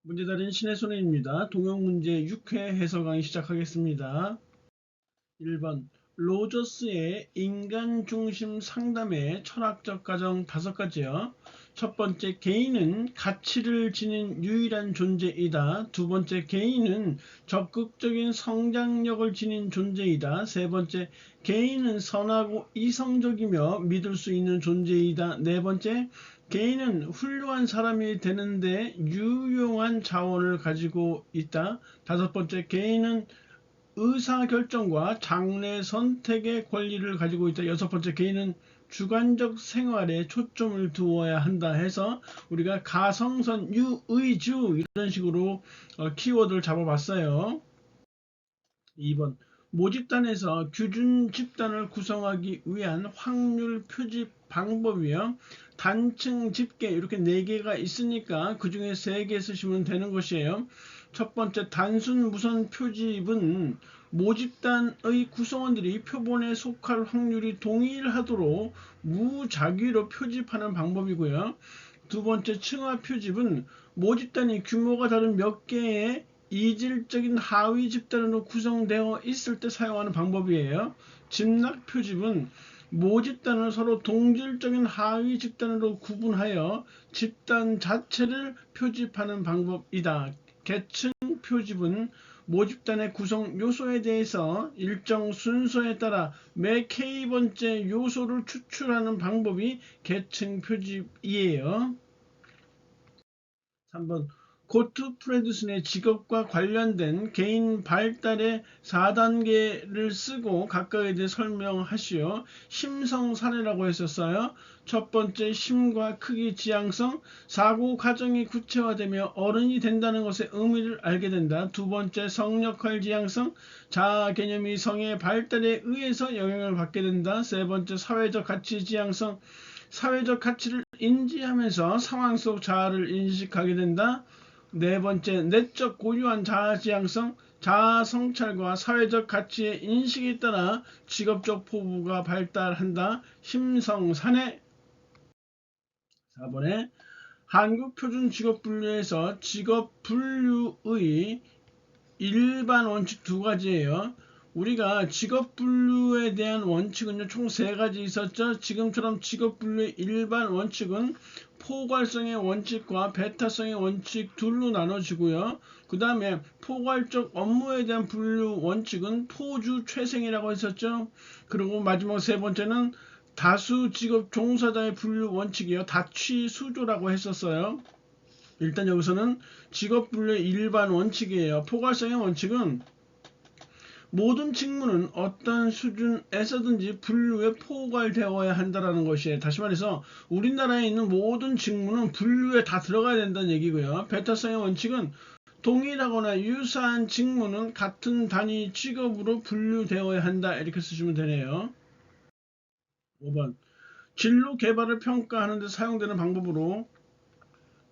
문제달인 신혜손입니다. 동영문제 6회 해설 강의 시작하겠습니다. 1번 로저스의 인간중심 상담의 철학적 과정 5가지요. 첫 번째, 개인은 가치를 지닌 유일한 존재이다. 두 번째, 개인은 적극적인 성장력을 지닌 존재이다. 세 번째, 개인은 선하고 이성적이며 믿을 수 있는 존재이다. 네 번째, 개인은 훌륭한 사람이 되는데 유용한 자원을 가지고 있다. 다섯 번째, 개인은 의사결정과 장래 선택의 권리를 가지고 있다. 여섯 번째, 개인은 주관적 생활에 초점을 두어야 한다 해서 우리가 가성선, 유의주 이런 식으로 키워드를 잡아봤어요. 2번 모집단에서 규준 집단을 구성하기 위한 확률 표집 방법이요. 단층 집계 이렇게 4개가 있으니까 그 중에 3개 쓰시면 되는 것이에요. 첫 번째, 단순 무선 표집은 모집단의 구성원들이 표본에 속할 확률이 동일하도록 무작위로 표집하는 방법이고요. 두 번째, 층화 표집은 모집단이 규모가 다른 몇 개의 이질적인 하위 집단으로 구성되어 있을 때 사용하는 방법이에요. 집락 표집은 모집단을 서로 동질적인 하위 집단으로 구분하여 집단 자체를 표집하는 방법이다. 계층 표집은 모집단의 구성 요소에 대해서 일정 순서에 따라 매 K번째 요소를 추출하는 방법이 계층 표집이에요. 3번 고트프레드슨의 직업과 관련된 개인 발달의 4단계를 쓰고 각각에 대해 설명하시오. 심성 사례라고 했었어요. 첫 번째, 심과 크기 지향성, 사고 과정이 구체화되며 어른이 된다는 것의 의미를 알게 된다. 두 번째, 성역할 지향성, 자아 개념이 성의 발달에 의해서 영향을 받게 된다. 세 번째, 사회적 가치 지향성, 사회적 가치를 인지하면서 상황 속 자아를 인식하게 된다. 네 번째, 내적 고유한 자아 지향성, 자아 성찰과 사회적 가치의 인식에 따라 직업적 포부가 발달한다. 심성사내. 4번에 한국 표준 직업 분류에서 직업 분류의 일반 원칙 2가지예요. 우리가 직업 분류에 대한 원칙은요, 총 3가지 있었죠. 지금처럼 직업 분류의 일반 원칙은 포괄성의 원칙과 배타성의 원칙 둘로 나눠지고요. 그 다음에 포괄적 업무에 대한 분류 원칙은 포주 최생이라고 했었죠. 그리고 마지막 3번째는 다수 직업 종사자의 분류 원칙이요. 다취수조라고 했었어요. 일단 여기서는 직업 분류의 일반 원칙이에요. 포괄성의 원칙은 모든 직무는 어떤 수준에서든지 분류에 포괄되어야 한다는 것이에요. 다시 말해서 우리나라에 있는 모든 직무는 분류에 다 들어가야 된다는 얘기고요. 배타성의 원칙은 동일하거나 유사한 직무는 같은 단위 직업으로 분류되어야 한다. 이렇게 쓰시면 되네요. 5번 진로 개발을 평가하는 데 사용되는 방법으로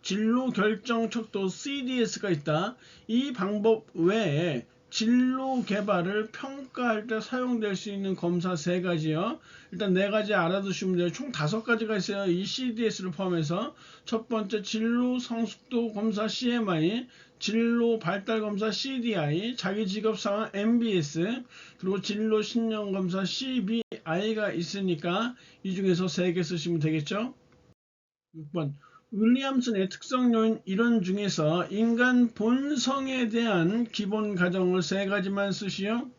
진로 결정 척도 CDS가 있다. 이 방법 외에 진로 개발을 평가할 때 사용될 수 있는 검사 3가지요. 일단 4가지 알아두시면 돼요. 총 5가지가 있어요. 이 CDS를 포함해서. 첫 번째, 진로 성숙도 검사 CMI, 진로 발달 검사 CDI, 자기 직업 상황 MBS, 그리고 진로 신념 검사 CBI가 있으니까 이 중에서 3개 쓰시면 되겠죠. 6번 윌리엄슨의 특성 요인 이론 중에서 인간 본성에 대한 기본 가정을 3가지만 쓰시오.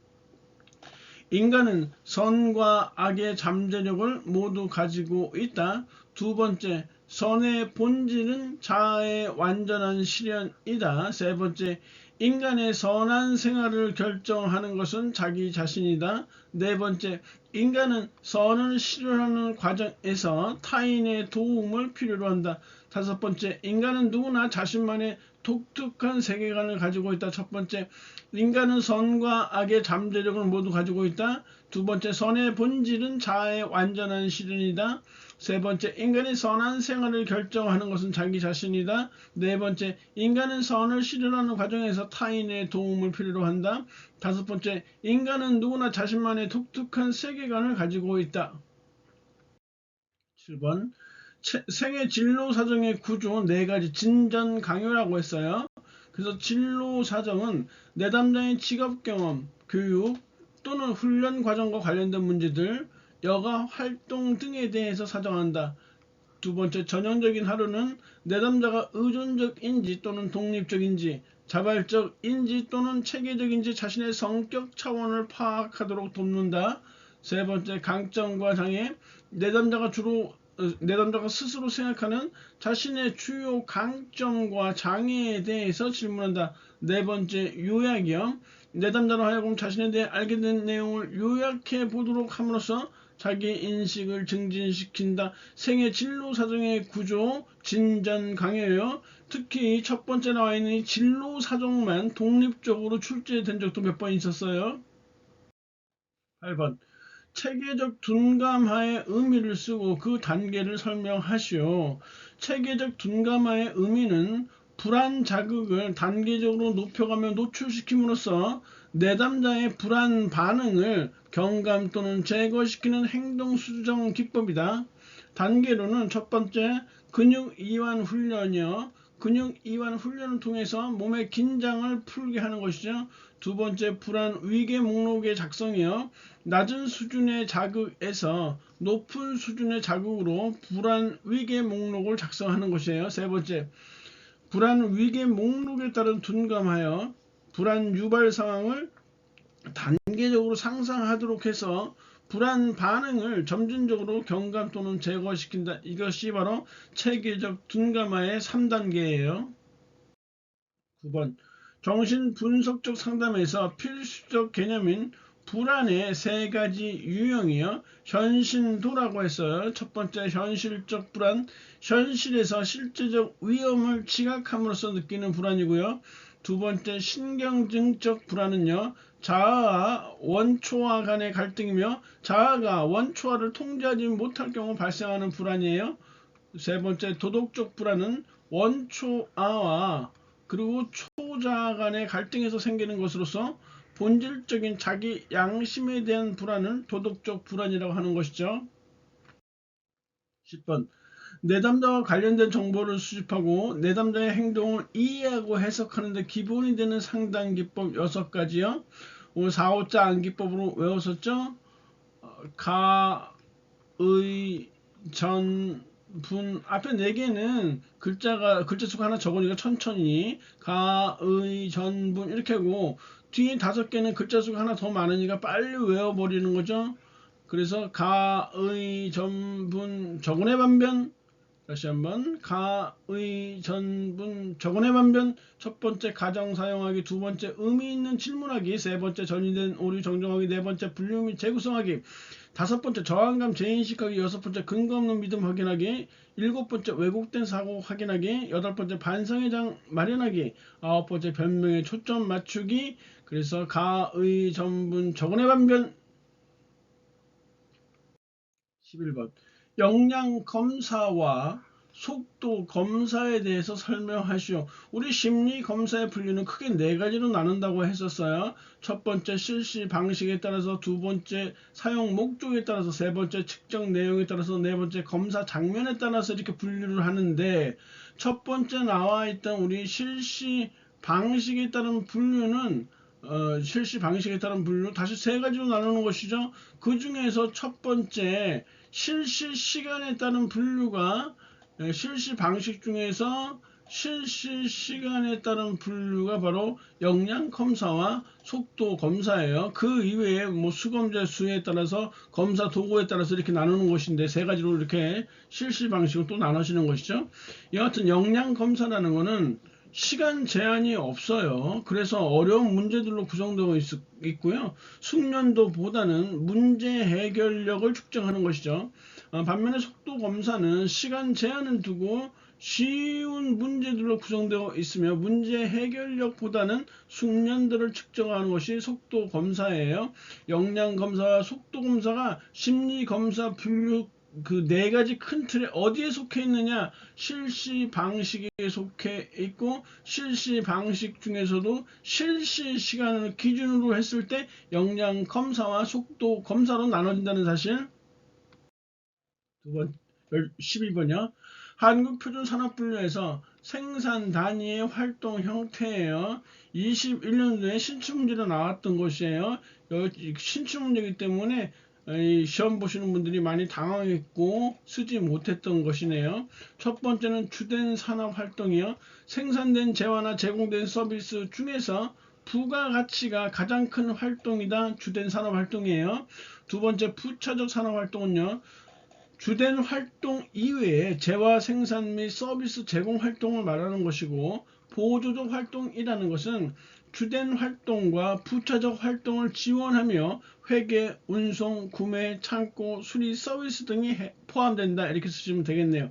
인간은 선과 악의 잠재력을 모두 가지고 있다. 두 번째, 선의 본질은 자아의 완전한 실현이다. 세 번째, 인간의 선한 생활을 결정하는 것은 자기 자신이다. 네 번째, 인간은 선을 실현하는 과정에서 타인의 도움을 필요로 한다. 다섯 번째, 인간은 누구나 자신만의 독특한 세계관을 가지고 있다. 첫 번째, 인간은 선과 악의 잠재력을 모두 가지고 있다. 두 번째, 선의 본질은 자아의 완전한 실현이다. 세 번째, 인간이 선한 생활을 결정하는 것은 자기 자신이다. 네 번째, 인간은 선을 실현하는 과정에서 타인의 도움을 필요로 한다. 다섯 번째, 인간은 누구나 자신만의 독특한 세계관을 가지고 있다. 7번 생애 진로 사정의 구조 4가지 진전 강요라고 했어요. 그래서 진로 사정은 내담자의 직업 경험, 교육 또는 훈련 과정과 관련된 문제들, 여가 활동 등에 대해서 사정한다. 두 번째, 전형적인 하루는 내담자가 의존적인지 또는 독립적인지, 자발적인지 또는 체계적인지 자신의 성격 차원을 파악하도록 돕는다. 세 번째, 강점과 장애, 내담자가 스스로 생각하는 자신의 주요 강점과 장애에 대해서 질문한다. 네 번째, 요약이요. 내담자로 하여금 자신에 대해 알게 된 내용을 요약해 보도록 함으로써 자기 인식을 증진시킨다. 생애 진로 사정의 구조, 진전 강요요. 특히 첫 번째 나와 있는 이 진로 사정만 독립적으로 출제된 적도 몇 번 있었어요. 8번. 체계적 둔감화의 의미를 쓰고 그 단계를 설명하시오. 체계적 둔감화의 의미는 불안 자극을 단계적으로 높여가며 노출시킴으로써 내담자의 불안 반응을 경감 또는 제거시키는 행동 수정 기법이다. 단계로는 첫 번째, 근육 이완 훈련이요. 근육 이완 훈련을 통해서 몸의 긴장을 풀게 하는 것이죠. 두 번째, 불안 위계 목록의 작성이요. 낮은 수준의 자극에서 높은 수준의 자극으로 불안 위계 목록을 작성하는 것이에요. 세 번째, 불안 위계 목록에 따른 둔감하여 불안 유발 상황을 단계적으로 상상하도록 해서 불안 반응을 점진적으로 경감 또는 제거시킨다. 이것이 바로 체계적 둔감화의 3단계예요. 9번. 정신분석적 상담에서 필수적 개념인 불안의 세 가지 유형이요. 현신도라고 했어요. 첫 번째, 현실적 불안, 현실에서 실제적 위험을 지각함으로써 느끼는 불안이고요. 두 번째, 신경증적 불안은요, 자아와 원초와 간의 갈등이며 자아가 원초와를 통제하지 못할 경우 발생하는 불안이에요. 세 번째, 도덕적 불안은 원초아와 그리고 초자아 간의 갈등에서 생기는 것으로서 본질적인 자기 양심에 대한 불안을 도덕적 불안이라고 하는 것이죠. 10번. 내담자와 관련된 정보를 수집하고 내담자의 행동을 이해하고 해석하는 데 기본이 되는 상담 기법 6가지요. 오늘 4, 5자 암기법으로 외웠었죠? 가, 의, 전, 분 앞에 4개는 글자 수가 하나 적으니까 천천히 가, 의, 전, 분 이렇게 하고 뒤에 5개는 글자 수가 하나 더 많으니까 빨리 외워버리는 거죠. 그래서 가, 의, 전, 분, 적은의 반변. 다시 한번 가, 의, 전, 분, 적은의 반변. 첫 번째 가정 사용하기, 두 번째 의미 있는 질문하기, 세 번째 전이된 오류 정정하기, 네 번째 분류 및 재구성하기, 다섯 번째 저항감 재인식하기, 여섯 번째 근거 없는 믿음 확인하기, 일곱 번째 왜곡된 사고 확인하기, 여덟 번째 반성의 장 마련하기, 아홉 번째 변명에 초점 맞추기. 그래서 가, 의, 전, 분, 적은의 반변. 11번. 역량 검사와 속도 검사에 대해서 설명하시오. 우리 심리 검사의 분류는 크게 4가지로 나눈다고 했었어요. 첫 번째 실시 방식에 따라서, 두 번째 사용 목적에 따라서, 세 번째 측정 내용에 따라서, 네 번째 검사 장면에 따라서 이렇게 분류를 하는데, 첫 번째 나와 있던 우리 실시 방식에 따른 분류는 실시 방식에 따른 분류 다시 3가지로 나누는 것이죠. 그 중에서 첫 번째 실시 시간에 따른 분류가 실시 방식 중에서 실시 시간에 따른 분류가 바로 역량 검사와 속도 검사예요. 그 이외에 뭐 수검제 수에 따라서 검사 도구에 따라서 이렇게 나누는 것인데 3가지로 이렇게 실시 방식으로 또 나눠지는 것이죠. 여하튼 역량 검사라는 것은 시간 제한이 없어요. 그래서 어려운 문제들로 구성되어 있고요. 숙련도보다는 문제 해결력을 측정하는 것이죠. 반면에 속도 검사는 시간 제한을 두고 쉬운 문제들로 구성되어 있으며 문제 해결력보다는 숙련도를 측정하는 것이 속도 검사예요. 역량 검사와 속도 검사가 심리 검사 분류 그 4가지 큰 틀에 어디에 속해 있느냐, 실시 방식에 속해 있고 실시 방식 중에서도 실시 시간을 기준으로 했을 때 역량 검사와 속도 검사로 나눠진다는 사실. 12번이요. 한국표준산업분류에서 생산 단위의 활동 형태예요. 21년도에 신춘문제로 나왔던 것이에요. 신춘문제이기 때문에 시험 보시는 분들이 많이 당황했고 쓰지 못했던 것이네요. 첫 번째는 주된 산업활동이요. 생산된 재화나 제공된 서비스 중에서 부가가치가 가장 큰 활동이다. 주된 산업활동이에요. 두 번째 부차적 산업활동은요. 주된 활동 이외에 재화 생산 및 서비스 제공 활동을 말하는 것이고, 보조적 활동이라는 것은 주된 활동과 부차적 활동을 지원하며 회계, 운송, 구매, 창고, 수리, 서비스 등이 포함된다. 이렇게 쓰시면 되겠네요.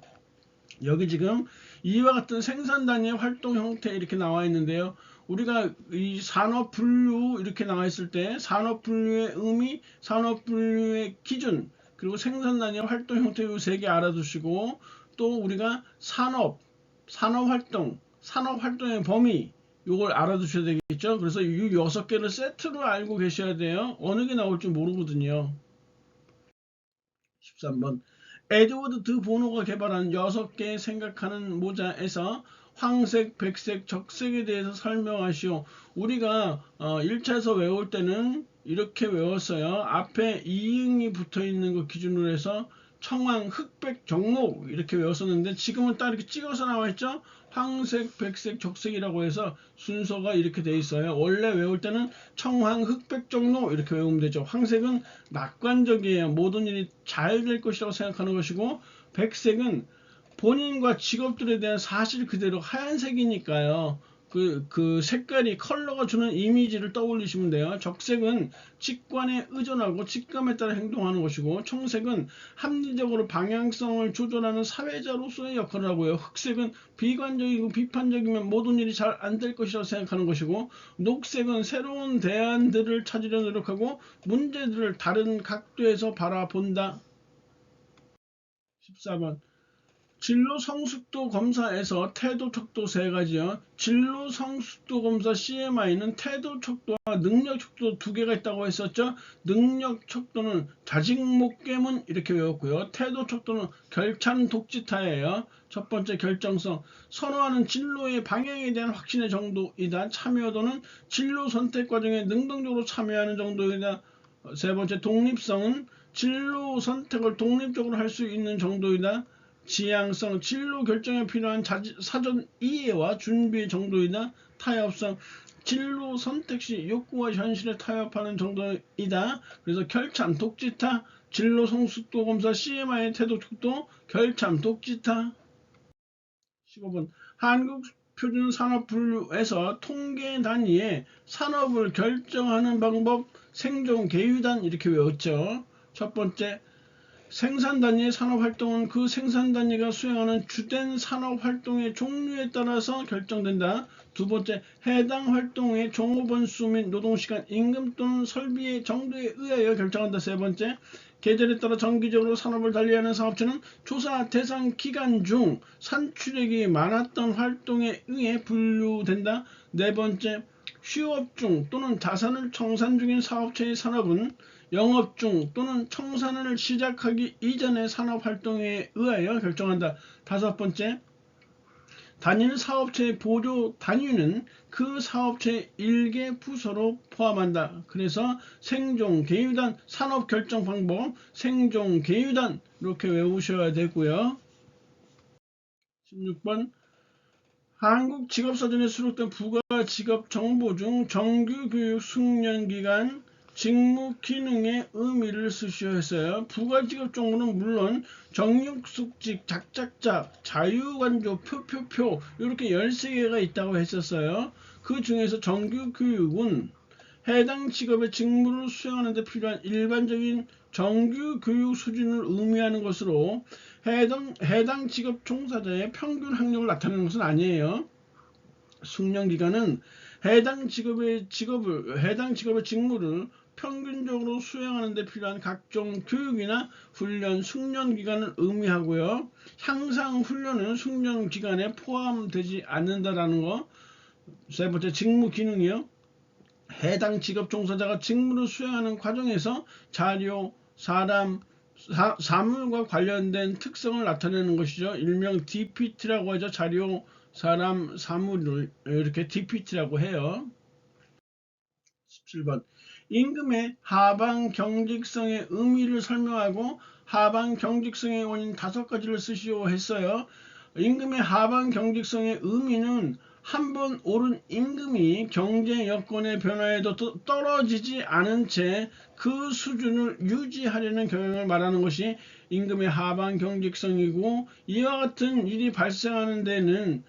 여기 지금 이와 같은 생산 단위의 활동 형태 이렇게 나와 있는데요. 우리가 이 산업 분류 이렇게 나와 있을 때 산업 분류의 의미, 산업 분류의 기준, 그리고 생산 단위의 활동 형태 이 세 개 알아두시고, 또 우리가 산업활동의 범위 이걸 알아두셔야 되겠죠. 그래서 이 6개를 세트로 알고 계셔야 돼요. 어느 게 나올지 모르거든요. 13번 에드워드 드 보노가 개발한 6개의 생각하는 모자에서 황색, 백색, 적색에 대해서 설명하시오. 우리가 1차에서 외울 때는 이렇게 외웠어요. 앞에 이응이 붙어 있는 거 기준으로 해서 청황, 흑백, 정목 이렇게 외웠었는데, 지금은 딱 이렇게 찍어서 나와 있죠. 황색, 백색, 적색이라고 해서 순서가 이렇게 돼 있어요. 원래 외울 때는 청황, 흑백, 정록 이렇게 외우면 되죠. 황색은 낙관적이에요. 모든 일이 잘 될 것이라고 생각하는 것이고, 백색은 본인과 직업들에 대한 사실 그대로 하얀색이니까요. 그 색깔이 컬러가 주는 이미지를 떠올리시면 돼요. 적색은 직관에 의존하고 직감에 따라 행동하는 것이고, 청색은 합리적으로 방향성을 조절하는 사회자로서의 역할을 하고요. 흑색은 비관적이고 비판적이면 모든 일이 잘 안 될 것이라고 생각하는 것이고, 녹색은 새로운 대안들을 찾으려 노력하고 문제들을 다른 각도에서 바라본다. 14번 진로 성숙도 검사에서 태도 척도 세 가지요. 진로 성숙도 검사 CMI는 태도 척도와 능력 척도 두 개가 있다고 했었죠. 능력 척도는 자직목깨문 이렇게 외웠고요. 태도 척도는 결찬 독지타예요. 첫 번째 결정성, 선호하는 진로의 방향에 대한 확신의 정도이다. 참여도는 진로 선택 과정에 능동적으로 참여하는 정도이다. 세 번째 독립성은 진로 선택을 독립적으로 할 수 있는 정도이다. 지향성, 진로 결정에 필요한 사전 이해와 준비의 정도이다. 타협성, 진로 선택 시 욕구와 현실에 타협하는 정도이다. 그래서 결참, 독지타, 진로 성숙도 검사 CMI의 태도 촉도, 결참, 독지타. 15번 한국표준산업분류에서 통계 단위의 산업을 결정하는 방법, 생존 계유단 이렇게 외웠죠. 첫 번째 생산 단위의 산업활동은 그 생산 단위가 수행하는 주된 산업활동의 종류에 따라서 결정된다. 두 번째, 해당 활동의 종업원수 및 노동시간, 임금 또는 설비의 정도에 의하여 결정한다. 세 번째, 계절에 따라 정기적으로 산업을 달리하는 사업체는 조사 대상 기간 중 산출액이 많았던 활동에 의해 분류된다. 네 번째, 휴업 중 또는 자산을 청산 중인 사업체의 산업은 영업 중 또는 청산을 시작하기 이전의 산업활동에 의하여 결정한다. 다섯 번째, 단위는 사업체의 보조 단위는 그 사업체의 일개 부서로 포함한다. 그래서 생존 계유단, 산업 결정 방법, 생존 계유단 이렇게 외우셔야 되고요. 16번 한국직업사전에 수록된 부가직업 정보 중 정규교육 숙련기간 직무 기능의 의미를 쓰셔야 했어요. 부가직업 정보는 물론 정육숙직, 작작작, 자유관조, 표표표 이렇게 13개가 있다고 했었어요. 그 중에서 정규교육은 해당 직업의 직무를 수행하는 데 필요한 일반적인 정규교육 수준을 의미하는 것으로 해당 직업 종사자의 평균 학력을 나타내는 것은 아니에요. 숙련기간은 해당 직업의 직무를 평균적으로 수행하는 데 필요한 각종 교육이나 훈련, 숙련 기간을 의미하고요. 향상 훈련은 숙련 기간에 포함되지 않는다라는 거. 세 번째, 직무 기능이요. 해당 직업 종사자가 직무를 수행하는 과정에서 자료, 사람, 사물과 관련된 특성을 나타내는 것이죠. 일명 DPT라고 하죠. 자료, 사람, 사물을 이렇게 DPT라고 해요. 17번. 임금의 하방 경직성의 의미를 설명하고 하방 경직성의 원인 5가지를 쓰시오 했어요. 임금의 하방 경직성의 의미는 한 번 오른 임금이 경제 여건의 변화에도 떨어지지 않은 채 그 수준을 유지하려는 경향을 말하는 것이 임금의 하방 경직성이고, 이와 같은 일이 발생하는 데는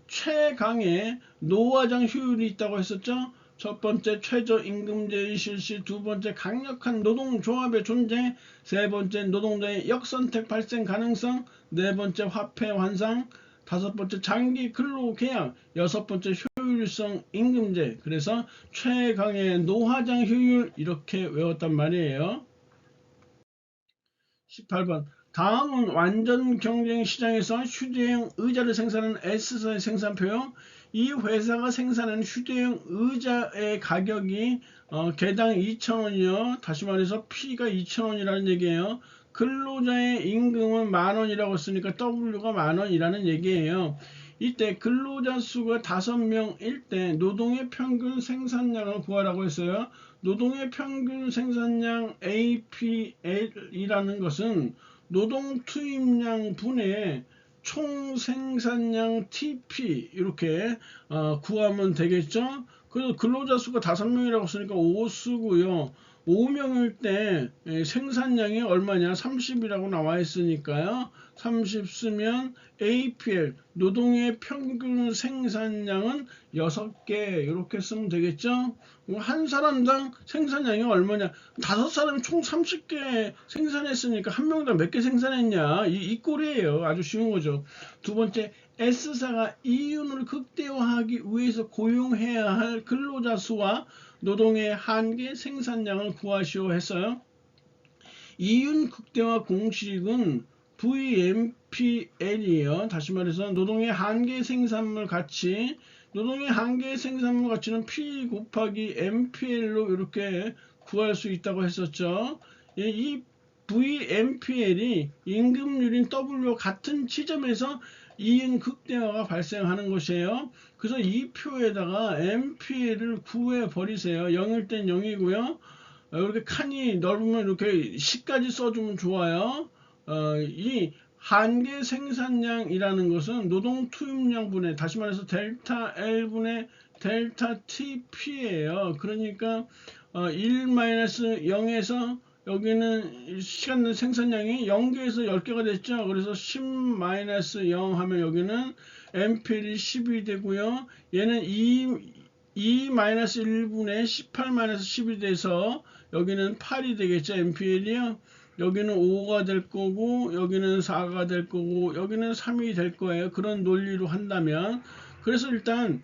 최강의 노화장 효율이 있다고 했었죠. 첫 번째 최저임금제의 실시, 두 번째 강력한 노동조합의 존재, 세 번째 노동자의 역선택 발생 가능성, 네 번째 화폐 환상, 다섯 번째 장기 근로계약, 여섯 번째 효율성 임금제. 그래서 최강의 노화장 효율 이렇게 외웠단 말이에요. 18번. 다음은 완전 경쟁 시장에서 휴대용 의자를 생산하는 S사의 생산표요. 이 회사가 생산하는 휴대용 의자의 가격이 개당 2,000원이요. 다시 말해서 P가 2,000원이라는 얘기예요. 근로자의 임금은 10,000원이라고 했으니까 W가 10,000원이라는 얘기예요. 이때 근로자 수가 5명일 때 노동의 평균 생산량을 구하라고 했어요. 노동의 평균 생산량 APL이라는 것은 노동 투입량 분의 총 생산량 TP 이렇게 구하면 되겠죠. 그래서 근로자 수가 5명이라고 했으니까 5 쓰고요. 5명일 때 생산량이 얼마냐? 30이라고 나와 있으니까요. 30 쓰면 APL 노동의 평균 생산량은 6개 이렇게 쓰면 되겠죠. 한 사람당 생산량이 얼마냐? 5사람이 총 30개 생산했으니까 한 명당 몇 개 생산했냐? 이 꼴이에요. 아주 쉬운 거죠. 두 번째, S사가 이윤을 극대화하기 위해서 고용해야 할 근로자 수와 노동의 한계 생산량을 구하시오 했어요. 이윤 극대화 공식은 VMPL이에요. 다시 말해서 노동의 한계 생산물 가치, 노동의 한계 생산물 가치는 P 곱하기 MPL로 이렇게 구할 수 있다고 했었죠. 이 VMPL이 임금률인 W와 같은 지점에서 이윤 극대화가 발생하는 것이에요. 그래서 이 표에다가 MPL을 구해 버리세요. 0일 땐 0이고요. 이렇게 칸이 넓으면 이렇게 10까지 써주면 좋아요. 이 한계 생산량이라는 것은 노동 투입량분의, 다시 말해서 델타 L분의 델타 TP예요. 그러니까 1-0에서 여기는 시간 생산량이 0개에서 10개가 됐죠. 그래서 10-0 하면 여기는 MPL이 10이 되고요. 얘는 2-1분의 18-10이 돼서 여기는 8이 되겠죠. MPL이요. 여기는 5가 될 거고 여기는 4가 될 거고 여기는 3이 될 거예요. 그런 논리로 한다면. 그래서 일단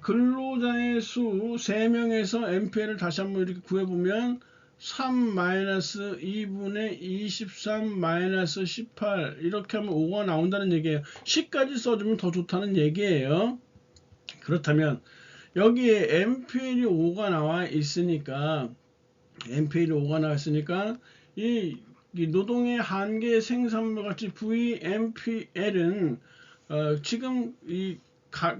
근로자의 수 3명에서 MPL을 다시 한번 이렇게 구해보면 3-2분의 23-18 이렇게 하면 5가 나온다는 얘기예요. 10까지 써주면 더 좋다는 얘기예요. 그렇다면 여기에 MPL이 5가 나와 있으니까 이 노동의 한계 생산물 가치 VMPL은 지금 이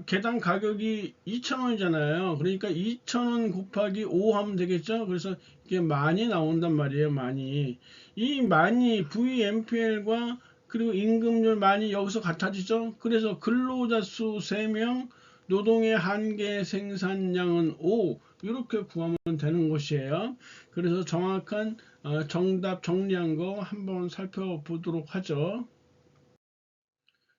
개당 가격이 2,000원이잖아요. 그러니까 2,000원 곱하기 5 하면 되겠죠. 그래서 이게 많이 나온단 말이에요. 이 많이 VMPL과 그리고 임금률 많이 여기서 같아지죠. 그래서 근로자 수 3명, 노동의 한계 생산량은 5 이렇게 구하면 되는 것이에요. 그래서 정확한 정답 정리한 거 한번 살펴보도록 하죠.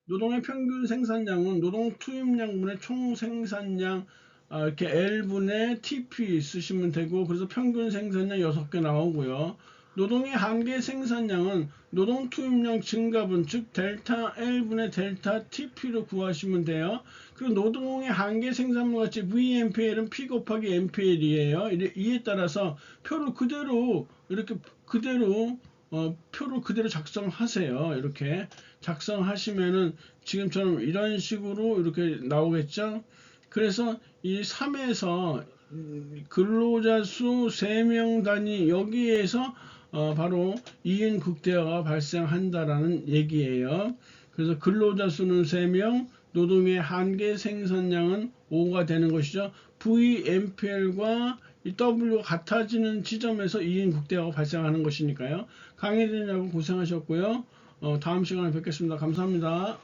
노동의 평균 생산량은 노동 투입량분의 총 생산량 이렇게 L분의 TP 쓰시면 되고, 그래서 평균 생산량 6개 나오고요. 노동의 한계 생산량은 노동 투입량 증가분, 즉 델타 L분의 델타 TP로 구하시면 돼요. 그리고 노동의 한계 생산물 가치 VMPL은 P 곱하기 MPL이에요. 이에 따라서 표를 그대로 이렇게 표를 그대로 작성하세요. 이렇게 작성하시면은 지금처럼 이런 식으로 이렇게 나오겠죠. 그래서 이 3에서 근로자 수 3명 단위 여기에서 바로 2인 극대화가 발생한다라는 얘기예요. 그래서 근로자 수는 3명, 노동의 한계 생산량은 5가 되는 것이죠. VMPL과 이 W가 같아지는 지점에서 2인 극대화가 발생하는 것이니까요. 강의 듣느라고 고생하셨고요. 다음 시간에 뵙겠습니다. 감사합니다.